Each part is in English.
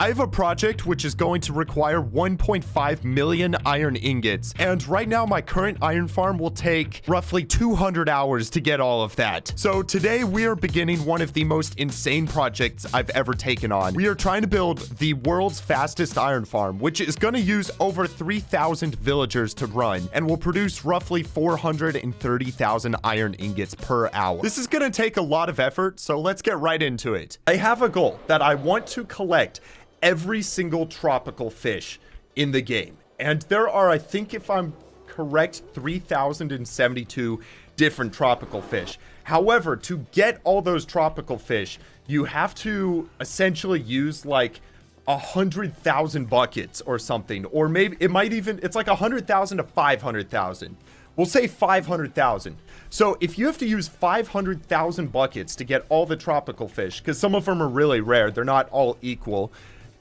I have a project which is going to require 1.5 million iron ingots, and right now my current iron farm will take roughly 200 hours to get all of that. So today we are beginning one of the most insane projects I've ever taken on. We are trying to build the world's fastest iron farm, which is going to use over 3,000 villagers to run and will produce roughly 430,000 iron ingots per hour. This is going to take a lot of effort, so let's get right into it. I have a goal that I want to collect every single tropical fish in the game. And there are, I think if I'm correct, 3,072 different tropical fish. However, to get all those tropical fish, you have to essentially use like 100,000 buckets or something. Or maybe it might even, it's like 100,000 to 500,000. We'll say 500,000. So if you have to use 500,000 buckets to get all the tropical fish, because some of them are really rare, they're not all equal.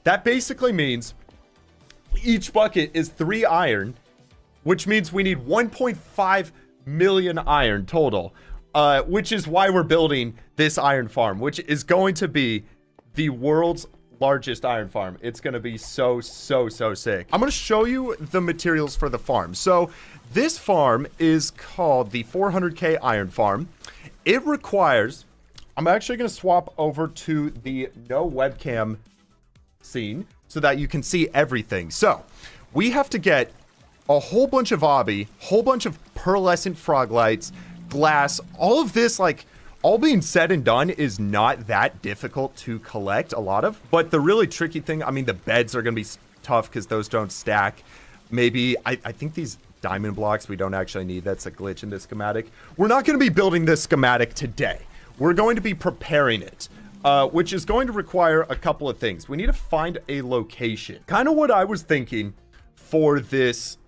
That basically means each bucket is 3 iron, which means we need 1.5 million iron total, which is why we're building this iron farm, which is going to be the world's largest iron farm. It's going to be so sick. I'm going to show you the materials for the farm. So this farm is called the 400k iron farm. It requires, I'm actually going to swap over to the no webcam scene so that you can see everything. So we have to get a whole bunch of obby, whole bunch of pearlescent frog lights, glass, all of this. Like, all being said and done is not that difficult to collect a lot of, but the really tricky thing, I mean, the beds are going to be tough because those don't stack. Maybe I think these diamond blocks we don't actually need. That's a glitch in this schematic. We're not going to be building this schematic today. We're going to be preparing it, which is going to require a couple of things. We need to find a location. Kind of what I was thinking for this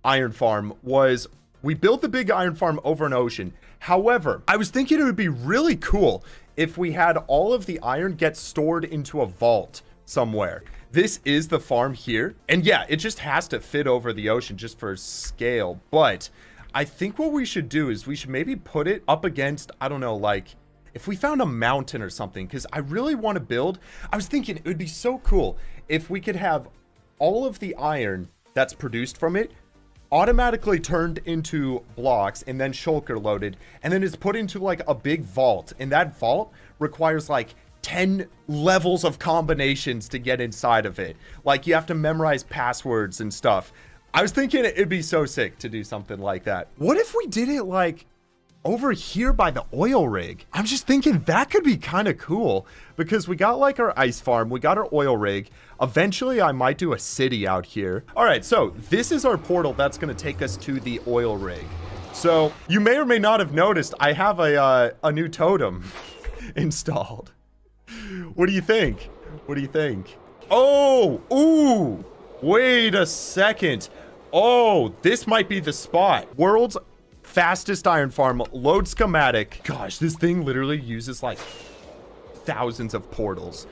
iron farm was we built the big iron farm over an ocean. However, I was thinking it would be really cool if we had all of the iron get stored into a vault somewhere. This is the farm here. And yeah, it just has to fit over the ocean just for scale. But I think what we should do is we should maybe put it up against, I don't know, like if we found a mountain or something, because I really want to build. I was thinking it would be so cool if we could have all of the iron that's produced from it automatically turned into blocks and then shulker loaded, and then it's put into like a big vault, and that vault requires like 10 levels of combinations to get inside of it. Like you have to memorize passwords and stuff. I was thinking it'd be so sick to do something like that. What if we did it like over here by the oil rig? I'm just thinking that could be kind of cool because we got like our ice farm, we got our oil rig. Eventually I might do a city out here. All right, so this is our portal that's going to take us to the oil rig. So you may or may not have noticed I have a new totem installed. What do you think? What do you think? Oh, ooh, wait a second. Oh, this might be the spot. World's fastest iron farm, load schematic. Gosh, this thing literally uses like thousands of portals.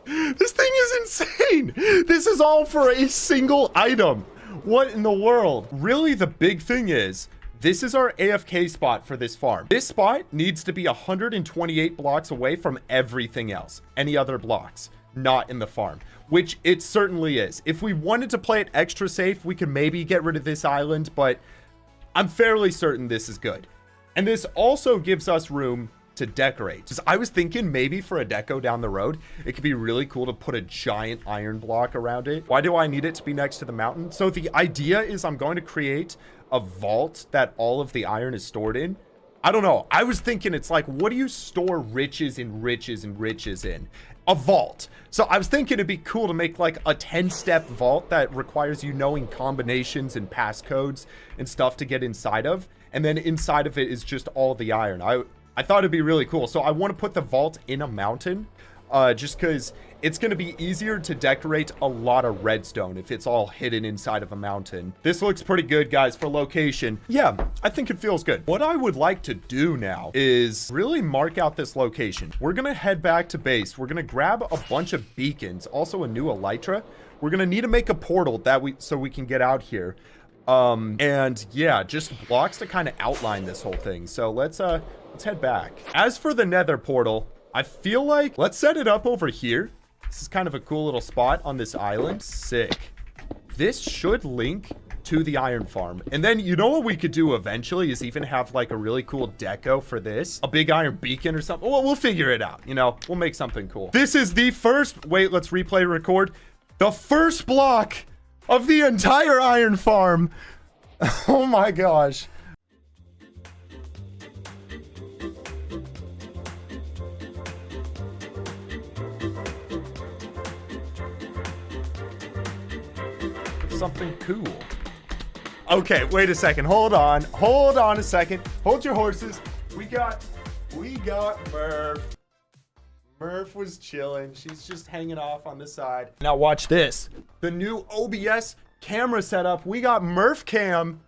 This thing is insane. This is all for a single item. What in the world? Really, the big thing is this is our AFK spot for this farm. This spot needs to be 128 blocks away from everything else, any other blocks not in the farm, which it certainly is. If we wanted to play it extra safe, we could maybe get rid of this island, but I'm fairly certain this is good. And this also gives us room to decorate. Just, I was thinking maybe for a deco down the road, it could be really cool to put a giant iron block around it. Why do I need it to be next to the mountain? So the idea is I'm going to create a vault that all of the iron is stored in. I don't know. I was thinking it's like, what do you store riches and riches and riches in? A vault. So I was thinking it'd be cool to make like a 10-step vault that requires you knowing combinations and passcodes and stuff to get inside of. And then inside of it is just all the iron. I thought it'd be really cool. So I want to put the vault in a mountain just because it's going to be easier to decorate a lot of redstone if it's all hidden inside of a mountain. This looks pretty good, guys, for location. Yeah, I think it feels good. What I would like to do now is really mark out this location. We're going to head back to base. We're going to grab a bunch of beacons, also a new elytra. We're going to need to make a portal so we can get out here. And yeah, just blocks to kind of outline this whole thing. So let's head back. As for the Nether portal, I feel like let's set it up over here This is kind of a cool little spot on this island. Sick. This should link to the iron farm. And then you know what we could do eventually is even have like a really cool deco for this. A big iron beacon or something. Well, we'll figure it out. You know, we'll make something cool. This is the first, wait, let's replay record. The first block of the entire iron farm. Oh my gosh. Something cool. Okay, wait a second. Hold on a second. Hold your horses. We got Murph. Murph was chilling. She's just hanging off on the side. Now watch this. The new OBS camera setup. We got Murph cam.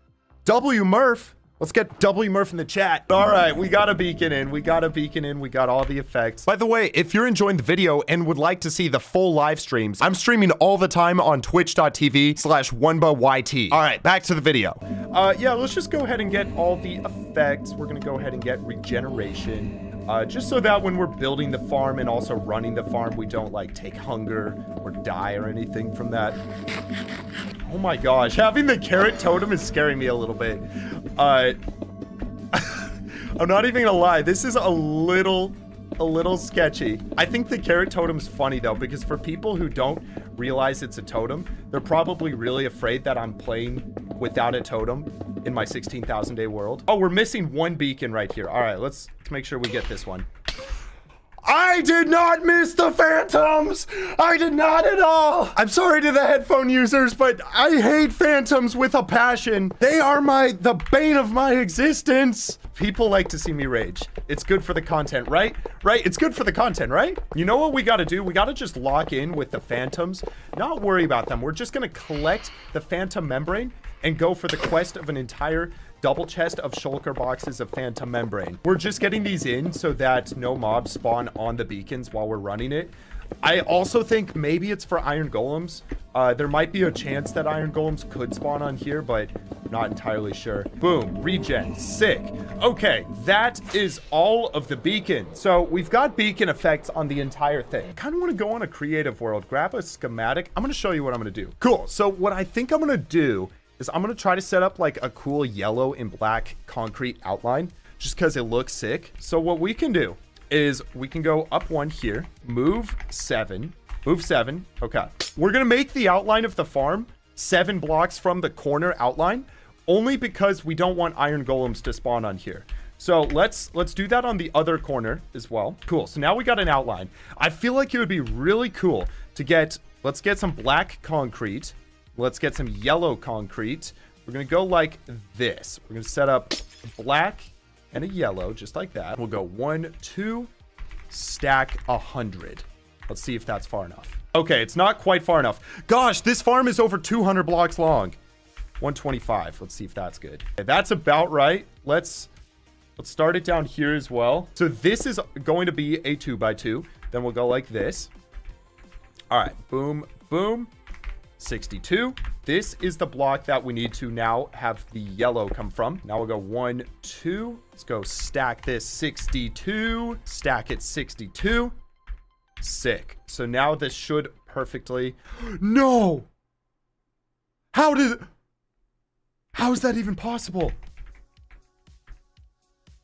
W Murph. Let's get W Murph in the chat. All right, we got a beacon in. We got all the effects. By the way, if you're enjoying the video and would like to see the full live streams, I'm streaming all the time on twitch.tv/WunbaYT. All right, back to the video. Yeah, let's just go ahead and get all the effects. We're gonna go ahead and get regeneration. Just so that when we're building the farm and also running the farm, we don't like take hunger or die or anything from that. Oh my gosh, having the carrot totem is scaring me a little bit. I'm not even gonna lie, this is a little sketchy. I think the carrot totem's funny though, because for people who don't realize it's a totem, they're probably really afraid that I'm playing without a totem in my 16,000 day world. Oh, we're missing one beacon right here. All right, let's make sure we get this one. I did not miss the phantoms. I did not at all. I'm sorry to the headphone users, but I hate phantoms with a passion. They are the bane of my existence. People like to see me rage. It's good for the content, right? Right? It's good for the content, right? You know what we got to do? We got to just lock in with the phantoms, not worry about them. We're just going to collect the phantom membrane and go for the quest of an entire double chest of shulker boxes of phantom membrane. We're just getting these in so that no mobs spawn on the beacons while we're running it. I also think maybe it's for iron golems. There might be a chance that iron golems could spawn on here, but not entirely sure. Boom, regen, sick. Okay, that is all of the beacons. So we've got beacon effects on the entire thing. I kind of want to go on a creative world, grab a schematic. I'm going to show you what I'm going to do. Cool, so what I think I'm going to do is I'm going to try to set up like a cool yellow and black concrete outline just because it looks sick. So what we can do is we can go up one here, move 7. Okay. We're going to make the outline of the farm 7 blocks from the corner outline only because we don't want iron golems to spawn on here. So let's do that on the other corner as well. Cool. So now we got an outline. I feel like it would be really cool to let's get some black concrete. Let's get some yellow concrete. We're going to go like this. We're going to set up black and a yellow, just like that. We'll go 1, 2, stack 100. Let's see if that's far enough. Okay, it's not quite far enough. Gosh, this farm is over 200 blocks long. 125. Let's see if that's good. Okay, that's about right. Let's start it down here as well. So this is going to be a 2x2. Then we'll go like this. All right, boom, boom. 62. This is the block that we need to now have the yellow come from. Now we'll go 1, 2. Let's go stack this 62. Stack it 62. Sick. So now this should perfectly... No! How is that even possible?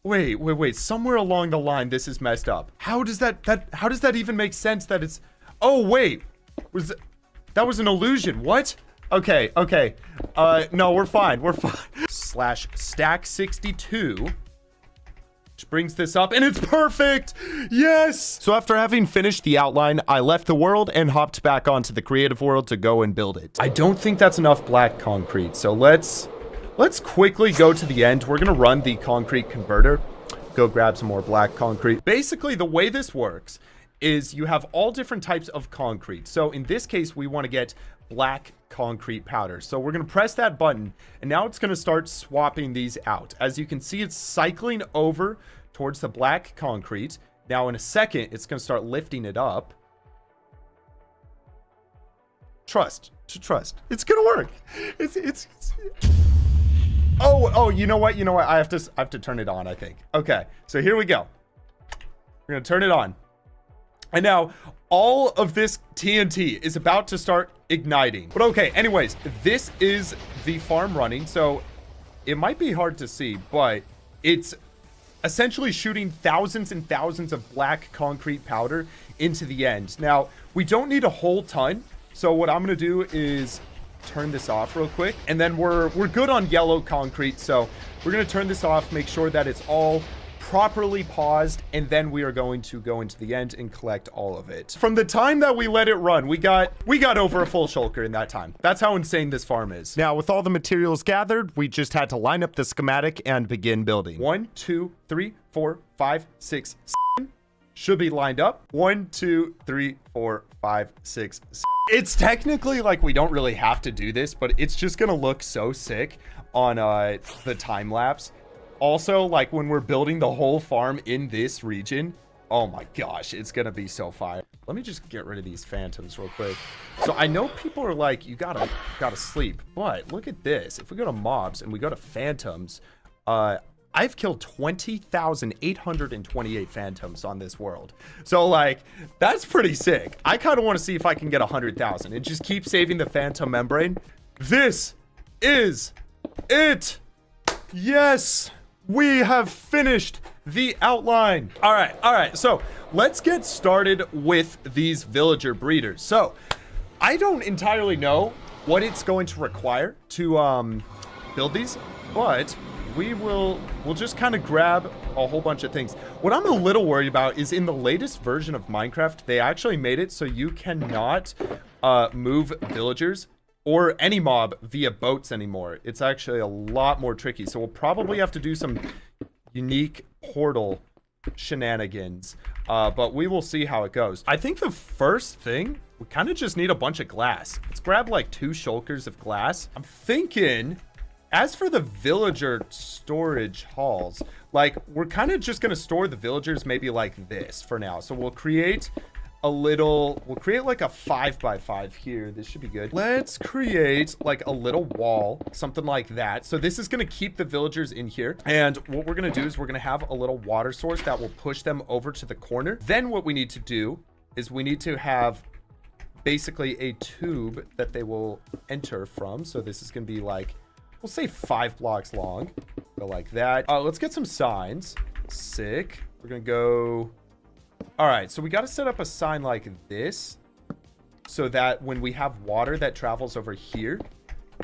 Wait. Somewhere along the line, this is messed up. How does that even make sense that it's... Oh, wait. That was an illusion. What? Okay. No, we're fine. /stack 62. Which brings this up, and it's perfect! Yes! So after having finished the outline, I left the world and hopped back onto the creative world to go and build it. I don't think that's enough black concrete, so let's quickly go to the end. We're gonna run the concrete converter. Go grab some more black concrete. Basically, the way this works is you have all different types of concrete. So in this case, we want to get black concrete powder. So we're going to press that button, and now it's going to start swapping these out. As you can see, it's cycling over towards the black concrete. Now in a second, it's going to start lifting it up. Trust. It's going to work. It's Oh, you know what? I have to turn it on, I think. Okay, so here we go. We're going to turn it on. And now all of this TNT is about to start igniting. But okay, anyways, this is the farm running. So it might be hard to see, but it's essentially shooting thousands and thousands of black concrete powder into the end. Now, we don't need a whole ton. So what I'm going to do is turn this off real quick. And then we're good on yellow concrete. So we're going to turn this off, make sure that it's all properly paused, and then we are going to go into the end and collect all of it. From the time that we let it run, we got over a full shulker in that time. That's how insane this farm is. Now, with all the materials gathered, we just had to line up the schematic and begin building. 1, 2, 3, 4, 5, 6, 7 should be lined up. 1, 2, 3, 4, 5, 6, 7. It's technically like we don't really have to do this, but it's just gonna look so sick on the time lapse. Also, like when we're building the whole farm in this region, oh my gosh, it's gonna be so fire. Let me just get rid of these phantoms real quick. So I know people are like, you gotta sleep, but look at this. If we go to mobs and we go to phantoms, I've killed 20,828 phantoms on this world. So like, that's pretty sick. I kind of want to see if I can get 100,000 and just keep saving the phantom membrane. This is it. Yes. We have finished the outline. All right. So let's get started with these villager breeders. So I don't entirely know what it's going to require to build these, but we'll just kind of grab a whole bunch of things. What I'm a little worried about is in the latest version of Minecraft, they actually made it so you cannot move villagers or any mob via boats anymore. It's actually a lot more tricky. So we'll probably have to do some unique portal shenanigans. But we will see how it goes. I think the first thing, we kind of just need a bunch of glass. Let's grab like 2 shulkers of glass. I'm thinking, as for the villager storage halls, like we're kind of just going to store the villagers maybe like this for now. So we'll create like a 5x5 here. This should be good. Let's create like a little wall, something like that. So this is going to keep the villagers in here. And what we're going to do is we're going to have a little water source that will push them over to the corner. Then what we need to do is we need to have basically a tube that they will enter from. So this is going to be like, we'll say 5 blocks long. Go like that. Let's get some signs. Sick. We're going to go... All right, so we got to set up a sign like this so that when we have water that travels over here,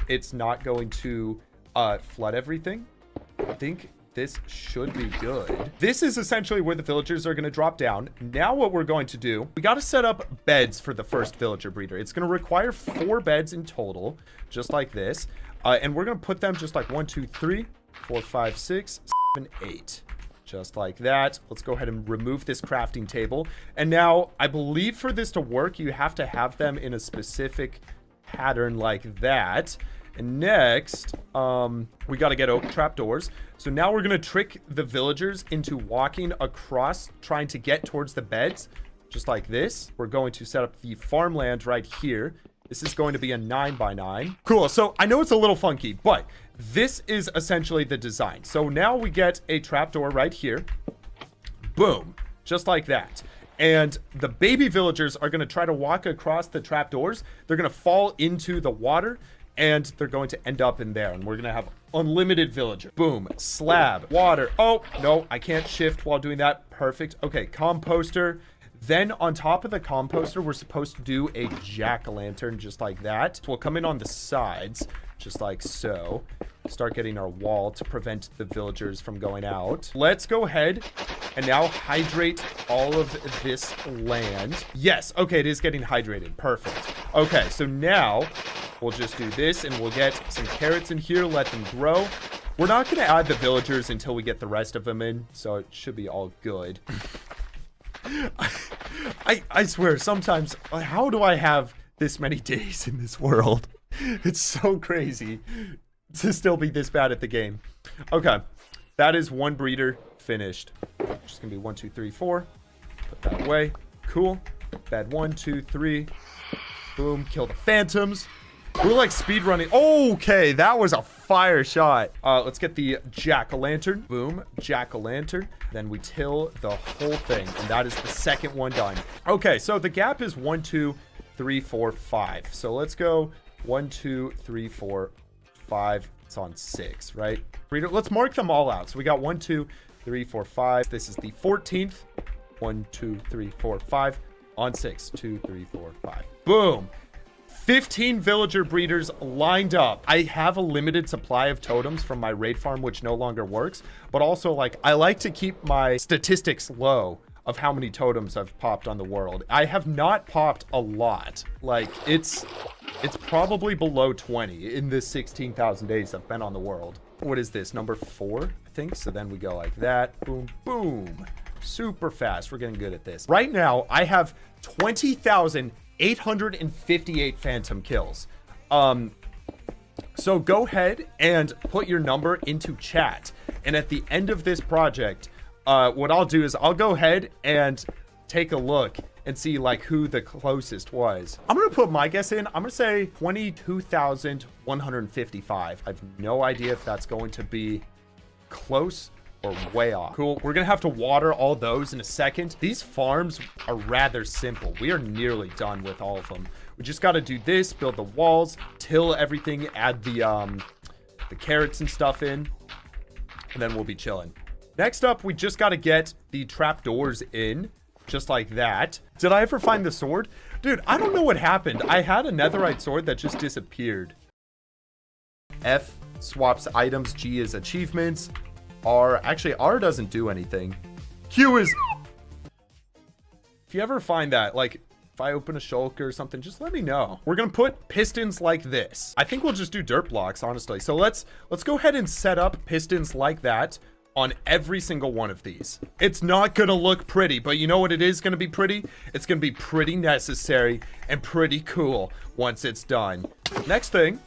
it's not going to flood everything. I think this should be good. This is essentially where the villagers are going to drop down. Now what we're going to do, we got to set up beds for the first villager breeder. It's going to require 4 beds in total, just like this. And we're going to put them just like 1, 2, 3, 4, 5, 6, 7, 8. Just like that. Let's go ahead and remove this crafting table. And now, I believe for this to work, you have to have them in a specific pattern like that. And next, we got to get oak trapdoors. So now we're going to trick the villagers into walking across, trying to get towards the beds. Just like this. We're going to set up the farmland right here. This is going to be a 9x9. Cool. So I know it's a little funky, but this is essentially the design. So now we get a trapdoor right here. Boom. Just like that. And the baby villagers are going to try to walk across the trapdoors. They're going to fall into the water and they're going to end up in there. And we're going to have unlimited villager. Boom. Slab. Water. Oh, no, I can't shift while doing that. Perfect. Okay. Composter. Then on top of the composter, we're supposed to do a jack-o'-lantern just like that. So we'll come in on the sides, just like so. Start getting our wall to prevent the villagers from going out. Let's go ahead and now hydrate all of this land. Yes, okay, it is getting hydrated. Perfect. Okay, so now we'll just do this and we'll get some carrots in here, let them grow. We're not going to add the villagers until we get the rest of them in, so it should be all good. I swear, sometimes, how do I have this many days in this world? It's so crazy to still be this bad at the game. Okay, that is 1 breeder finished. Just gonna be 1, 2, 3, 4. Put that away. Cool. Bed 1, 2, 3. Boom. Kill the phantoms. We're like speed running. Okay, that was a fire shot. Let's get the jack-o'-lantern. Boom, jack-o'-lantern. Then we till the whole thing, and that is the second one done. Okay, so the gap is 1, 2, 3, 4, 5. So let's go 1, 2, 3, 4, 5. It's on 6, right? Let's mark them all out. So we got 1, 2, 3, 4, 5. This is the 14th. 1, 2, 3, 4, 5. On 6. 2, 3, 4, 5. Boom. 15 villager breeders lined up. I have a limited supply of totems from my raid farm, which no longer works. But also, like, I like to keep my statistics low of how many totems I've popped on the world. I have not popped a lot. Like, it's probably below 20 in the 16,000 days I've been on the world. What is this? Number 4, I think. So then we go like that. Boom, boom. Super fast. We're getting good at this. Right now, I have 20,858 phantom kills. So go ahead and put your number into chat. And at the end of this project, what I'll do is I'll go ahead and take a look and see like who the closest was. I'm gonna put my guess in. I'm gonna say 22,155. I have no idea if that's going to be close or way off. Cool. We're gonna have to water all those in a second. These farms are rather simple. We are nearly done with all of them. We just got to do this, build the walls, till everything, add the carrots and stuff in, and then we'll be chilling. Next up, we just got to get the trapdoors in, just like that. Did I ever find the sword? Dude, I don't know what happened. I had a netherite sword that just disappeared. F swaps items, G is achievements, R, actually R doesn't do anything. Q is... If you ever find that, like, if I open a shulker or something, just let me know. We're gonna put pistons like this. I think we'll just do dirt blocks, honestly. So let's go ahead and set up pistons like that on every single one of these. It's not gonna look pretty, but you know what it is gonna be pretty? It's gonna be pretty necessary and pretty cool once it's done. Next thing,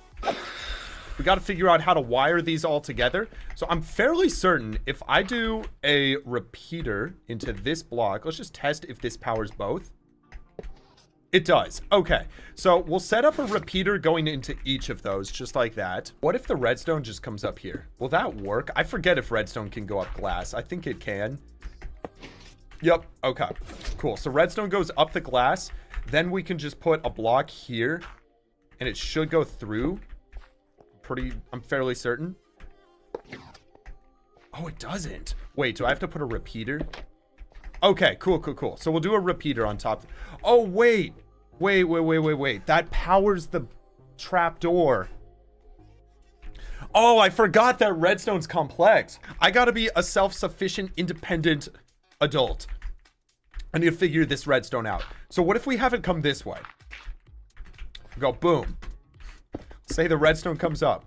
we got to figure out how to wire these all together. So I'm fairly certain if I do a repeater into this block, let's just test if this powers both. It does. Okay. So we'll set up a repeater going into each of those, just like that. What if the redstone just comes up here? Will that work? I forget if redstone can go up glass. I think it can. Yep. Okay. Cool. So redstone goes up the glass. Then we can just put a block here and it should go through. I'm fairly certain. Oh, it doesn't. Wait, do I have to put a repeater? Okay, cool. So we'll do a repeater on top. Oh, wait. That powers the trapdoor. Oh, I forgot that redstone's complex. I gotta be a self-sufficient, independent adult. I need to figure this redstone out. So what if we have it come this way? We go boom. Say the redstone comes up.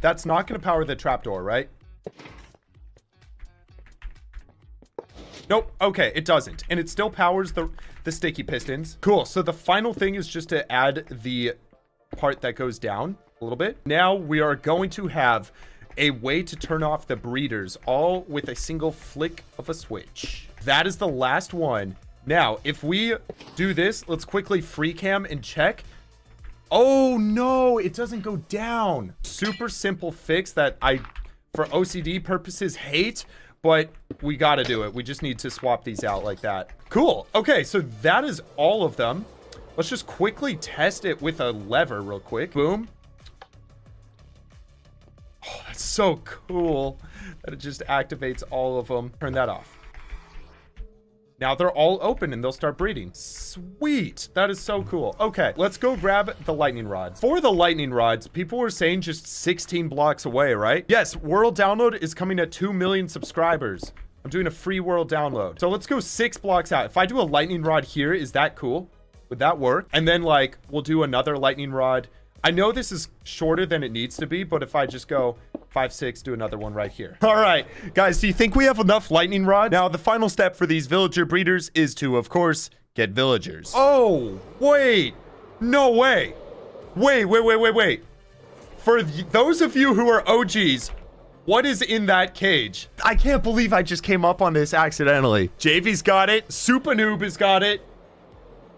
That's not going to power the trapdoor, right? Nope. Okay, it doesn't. And it still powers the sticky pistons. Cool. So the final thing is just to add the part that goes down a little bit. Now we are going to have a way to turn off the breeders all with a single flick of a switch. That is the last one. Now, if we do this, let's quickly free cam and check. Oh no, it doesn't go down. Super simple fix that I, for OCD purposes, hate, but we gotta do it. We just need to swap these out like that. Cool. Okay, so that is all of them. Let's just quickly test it with a lever real quick. Boom. Oh, that's so cool that it just activates all of them. Turn that off. Now they're all open and they'll start breeding. Sweet. That is so cool. Okay, let's go grab the lightning rods. For the lightning rods, people were saying just 16 blocks away, right? Yes, world download is coming at 2 million subscribers. I'm doing a free world download. So let's go 6 blocks out. If I do a lightning rod here, is that cool? Would that work? And then like, we'll do another lightning rod. I know this is shorter than it needs to be, but if I just go 5, 6, do another one right here. All right, guys, do you think we have enough lightning rods? Now, the final step for these villager breeders is to, of course, get villagers. Oh, wait. No way. Wait. For those of you who are OGs, what is in that cage? I can't believe I just came up on this accidentally. JV's got it. Super Noob has got it.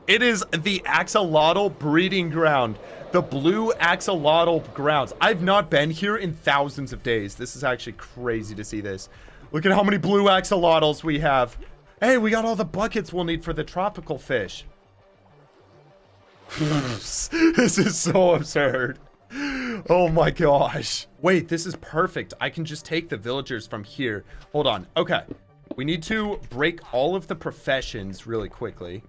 It is the axolotl breeding ground. The blue axolotl grounds. I've not been here in thousands of days. This is actually crazy to see this. Look at how many blue axolotls we have. Hey, we got all the buckets we'll need for the tropical fish. This is so absurd. Oh my gosh. Wait, this is perfect. I can just take the villagers from here. Hold on. Okay. We need to break all of the professions really quickly.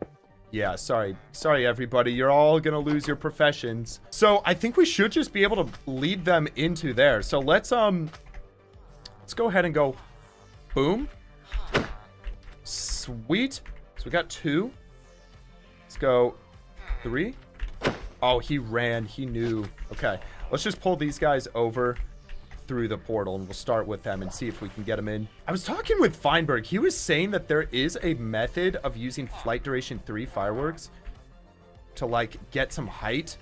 Yeah, sorry everybody, you're all gonna lose your professions. So I think we should just be able to lead them into there. So let's go ahead and go boom. Sweet. So we got 2. Let's go 3. Oh, he ran, he knew. Okay, let's just pull these guys over through the portal and we'll start with them and see if we can get them in. I was talking with Feinberg. He was saying that there is a method of using flight duration 3 fireworks to like get some height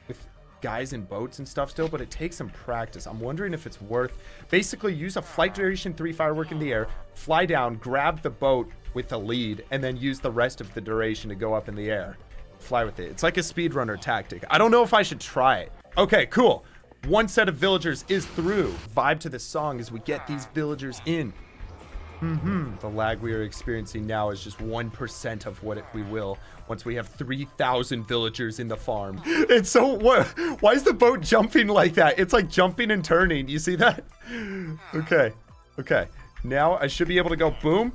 with guys in boats and stuff still, but it takes some practice. I'm wondering if it's worth basically use a flight duration 3 firework in the air, fly down, grab the boat with the lead, and then use the rest of the duration to go up in the air. Fly with it. It's like a speedrunner tactic. I don't know if I should try it. Okay, cool. 1 set of villagers is through. Vibe to this song as we get these villagers in. The lag we are experiencing now is just 1% of what we will once we have 3,000 villagers in the farm. It's so what? Why is the boat jumping like that? It's like jumping and turning. You see that? Okay. Okay. Now I should be able to go boom.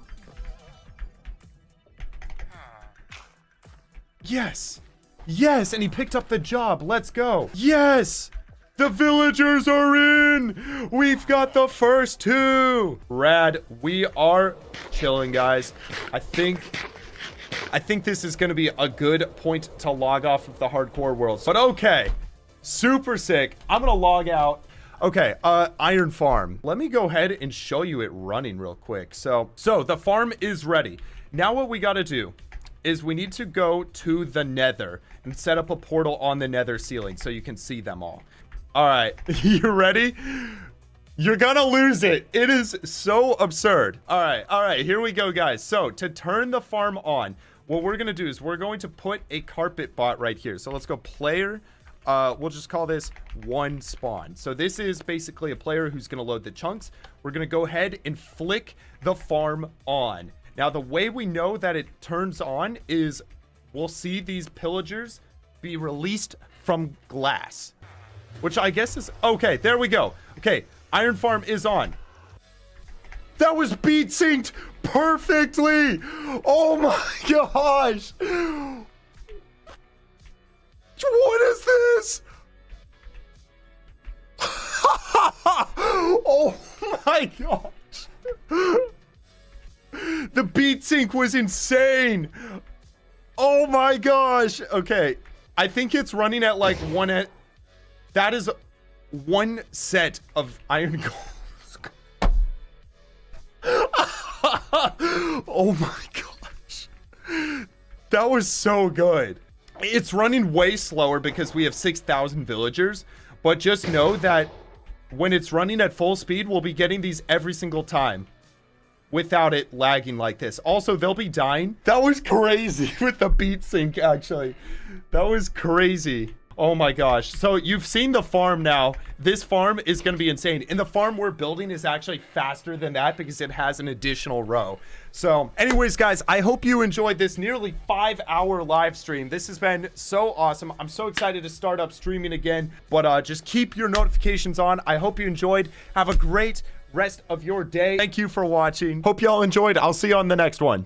Yes. Yes, and he picked up the job. Let's go. Yes. The villagers are in! We've got the first 2! Rad, we are chilling, guys. I think this is gonna be a good point to log off of the hardcore world. But okay, super sick. I'm gonna log out. Okay, iron farm. Let me go ahead and show you it running real quick. So the farm is ready. Now what we gotta do is we need to go to the Nether and set up a portal on the Nether ceiling so you can see them all. All right, you ready? You're gonna lose it. It is so absurd. All right, here we go, guys. So to turn the farm on, what we're gonna do is we're going to put a carpet bot right here. So let's go player. We'll just call this 1 spawn. So this is basically a player who's gonna load the chunks. We're gonna go ahead and flick the farm on. Now, the way we know that it turns on is we'll see these pillagers be released from glass. Which I guess is... Okay, there we go. Okay, Iron Farm is on. That was beat synced perfectly! Oh my gosh! What is this? Oh my gosh! The beat sync was insane! Oh my gosh! Okay, I think it's running at like 1 at... That is 1 set of iron gold. Oh my gosh. That was so good. It's running way slower because we have 6,000 villagers. But just know that when it's running at full speed, we'll be getting these every single time without it lagging like this. Also, they'll be dying. That was crazy with the beat sync, actually. That was crazy. Oh my gosh. So you've seen the farm now. This farm is going to be insane. And the farm we're building is actually faster than that because it has an additional row. So anyways, guys, I hope you enjoyed this nearly 5-hour live stream. This has been so awesome. I'm so excited to start up streaming again, but just keep your notifications on. I hope you enjoyed. Have a great rest of your day. Thank you for watching. Hope y'all enjoyed. I'll see you on the next one.